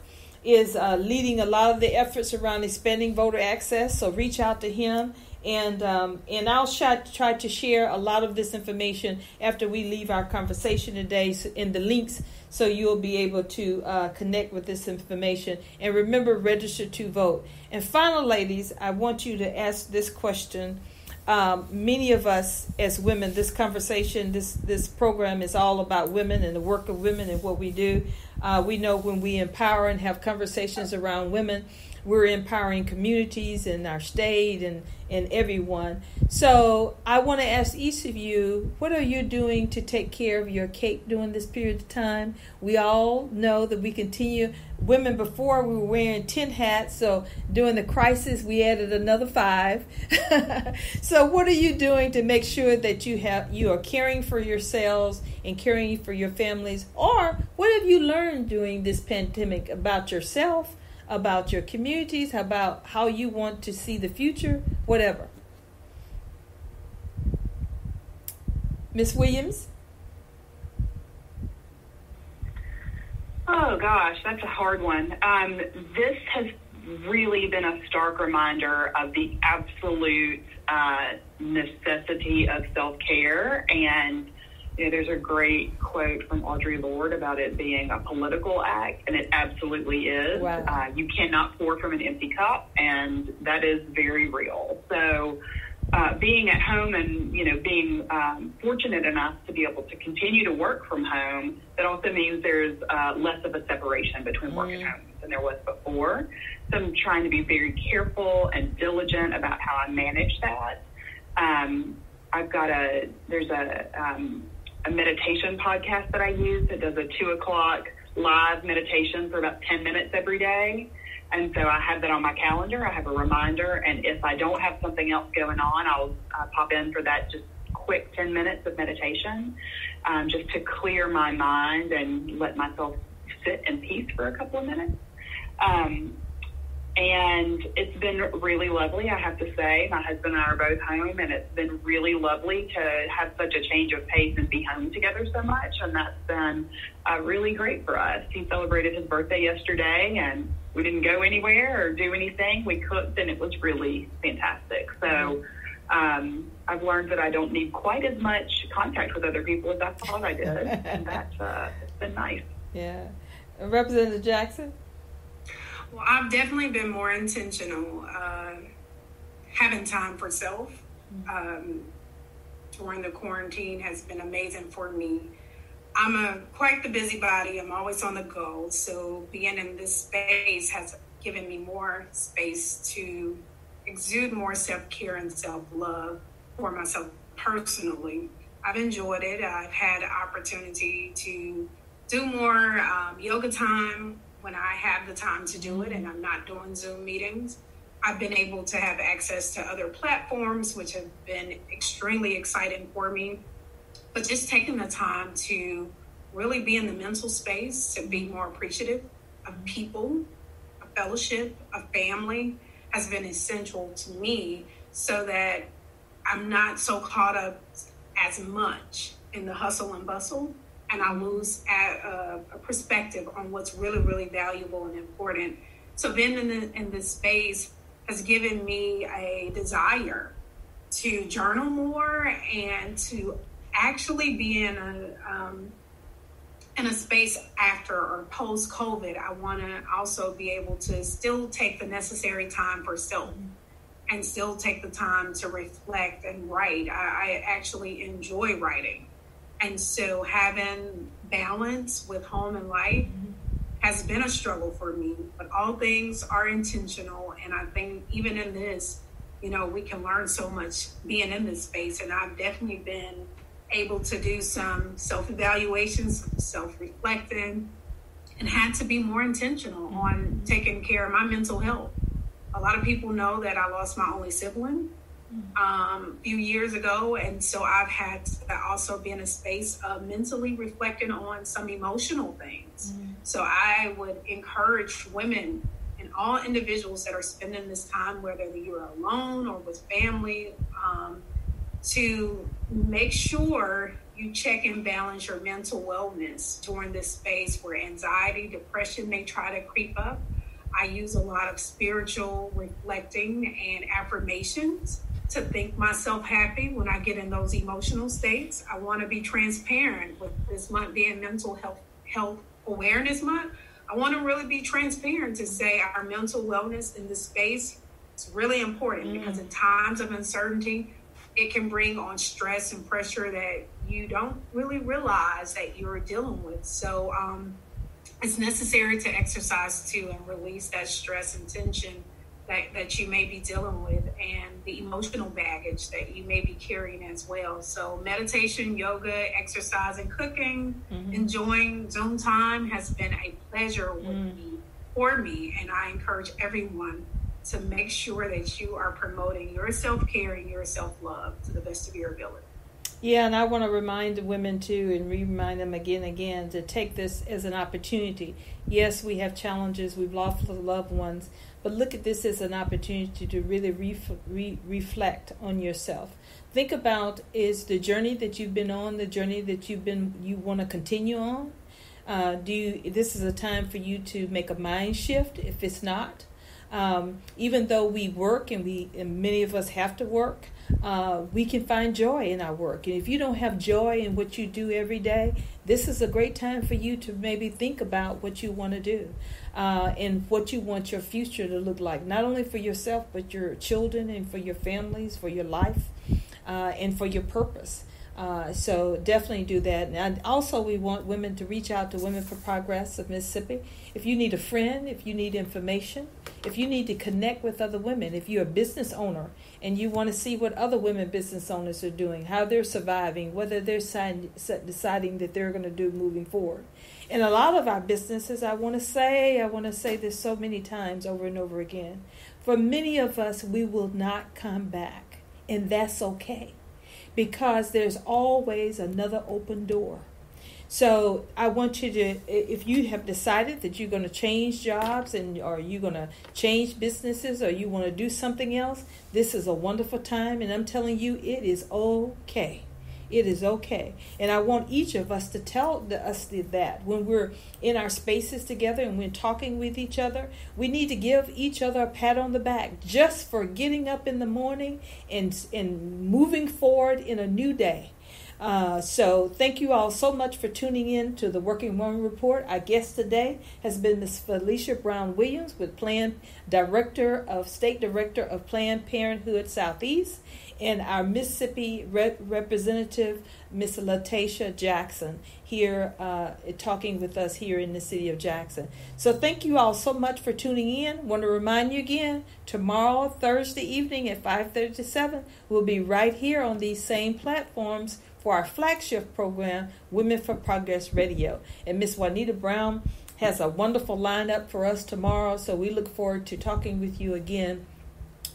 A: is leading a lot of the efforts around expanding voter access, so reach out to him. And I'll try to share a lot of this information after we leave our conversation today in the links, so you'll be able to connect with this information. And remember, register to vote. And finally, ladies, I want you to ask this question. Many of us as women, this conversation, this program is all about women and the work of women and what we do. We know when we empower and have conversations around women, we're empowering communities and our state and everyone. So I want to ask each of you, what are you doing to take care of your cape during this period of time? We all know that we continue. Women before, we were wearing 10 hats. So during the crisis, we added another 5. So what are you doing to make sure that you are caring for yourselves and caring for your families? Or what have you learned during this pandemic about yourself, about your communities, about how you want to see the future, whatever? Ms. Williams?
B: Oh, gosh, that's a hard one. This has really been a stark reminder of the absolute necessity of self-care. And there's a great quote from Audre Lorde about it being a political act, and it absolutely is.
A: Wow.
B: You cannot pour from an empty cup, and that is very real. So being at home and, being fortunate enough to be able to continue to work from home, that also means there's less of a separation between work and home than there was before. So I'm trying to be very careful and diligent about how I manage that. There's a meditation podcast that I use that does a 2:00 live meditation for about 10 minutes every day. And so I have that on my calendar. I have a reminder. And if I don't have something else going on, I'll pop in for that just quick 10 minutes of meditation, just to clear my mind and let myself sit in peace for a couple of minutes. And it's been really lovely, I have to say. My husband and I are both home, and it's been really lovely to have such a change of pace and be home together so much. And that's been really great for us. He celebrated his birthday yesterday, and we didn't go anywhere or do anything. We cooked, and it was really fantastic. So I've learned that I don't need quite as much contact with other people as I thought I did. And that's it's been nice.
A: Yeah. Representative Jackson?
C: Well, I've definitely been more intentional, having time for self during the quarantine has been amazing for me. I'm quite the busybody. I'm always on the go. So being in this space has given me more space to exude more self-care and self-love for myself personally. I've enjoyed it. I've had the opportunity to do more yoga time when I have the time to do it and I'm not doing Zoom meetings. I've been able to have access to other platforms, which have been extremely exciting for me. But just taking the time to really be in the mental space, to be more appreciative of people, of fellowship, of family, has been essential to me so that I'm not so caught up as much in the hustle and bustle, and I lose a perspective on what's really, really valuable and important. So being in this space has given me a desire to journal more and to actually be in in a space after or post COVID, I want to also be able to still take the necessary time for self and still take the time to reflect and write. I actually enjoy writing. And so having balance with home and life has been a struggle for me, but all things are intentional. And I think even in this, we can learn so much being in this space. And I've definitely been able to do some self-evaluations, self-reflecting, and had to be more intentional on taking care of my mental health. A lot of people know that I lost my only sibling a few years ago, and so I've had to also be in a space of mentally reflecting on some emotional things. So I would encourage women and all individuals that are spending this time, whether you're alone or with family, to make sure you check and balance your mental wellness during this space where anxiety, depression may try to creep up. I use a lot of spiritual reflecting and affirmations to think myself happy when I get in those emotional states. I want to be transparent with this month being Mental Health Awareness Month. I want to really be transparent to say our mental wellness in this space is really important because in times of uncertainty, it can bring on stress and pressure that you don't really realize that you're dealing with. So it's necessary to exercise too and release that stress and tension that you may be dealing with and the emotional baggage that you may be carrying as well. So meditation, yoga, exercise, and cooking, enjoying Zoom time has been a pleasure for me. And I encourage everyone to make sure that you are promoting your self-care and your self-love to the best of your ability.
A: Yeah, and I want to remind the women too, and remind them again and again to take this as an opportunity. Yes, we have challenges, we've lost loved ones, but look at this as an opportunity to really reflect on yourself. Think about, is the journey that you've been on the journey that you want to continue on? This is a time for you to make a mind shift if it's not. Even though we work and many of us have to work, we can find joy in our work. And if you don't have joy in what you do every day, this is a great time for you to maybe think about what you want to do and what you want your future to look like, not only for yourself, but your children and for your families, for your life, and for your purpose. So definitely do that. And also we want women to reach out to Women for Progress of Mississippi. If you need a friend, if you need information, if you need to connect with other women, if you're a business owner and you want to see what other women business owners are doing, how they're surviving, whether they're deciding that they're going to do moving forward. And a lot of our businesses, I want to say this so many times over and over again, for many of us, we will not come back, and that's okay. Because there's always another open door. So I want you to, if you have decided that you're going to change jobs or you're going to change businesses or you want to do something else, this is a wonderful time. And I'm telling you, it is okay. It is okay. And I want each of us to tell us that when we're in our spaces together and we're talking with each other, we need to give each other a pat on the back just for getting up in the morning and moving forward in a new day. So thank you all so much for tuning in to the Working Woman Report. Our guest today has been Ms. Felicia Brown Williams with State Director of Planned Parenthood Southeast, and our Mississippi representative, Ms. Latasha Jackson, here talking with us here in the city of Jackson. So thank you all so much for tuning in. Want to remind you again, tomorrow, Thursday evening at 5:30 to 7, we'll be right here on these same platforms for our flagship program, Women for Progress Radio. And Ms. Juanita Brown has a wonderful lineup for us tomorrow, so we look forward to talking with you again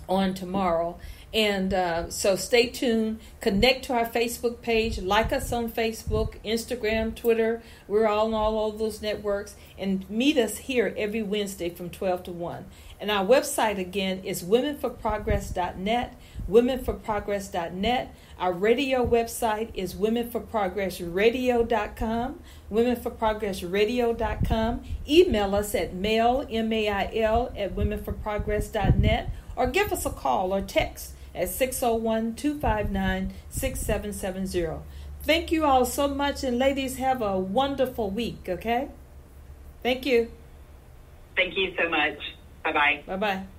A: on tomorrow. And so stay tuned. Connect to our Facebook page. Like us on Facebook, Instagram, Twitter. We're all on all of those networks. And meet us here every Wednesday from 12 to 1. And our website, again, is womenforprogress.net, womenforprogress.net. Our radio website is womenforprogressradio.com, womenforprogressradio.com. Email us at mail, M-A-I-L, at womenforprogress.net. Or give us a call or text at 601-259-6770. Thank you all so much. And ladies, have a wonderful week, okay? Thank you.
B: Thank you so much. Bye-bye.
A: Bye-bye.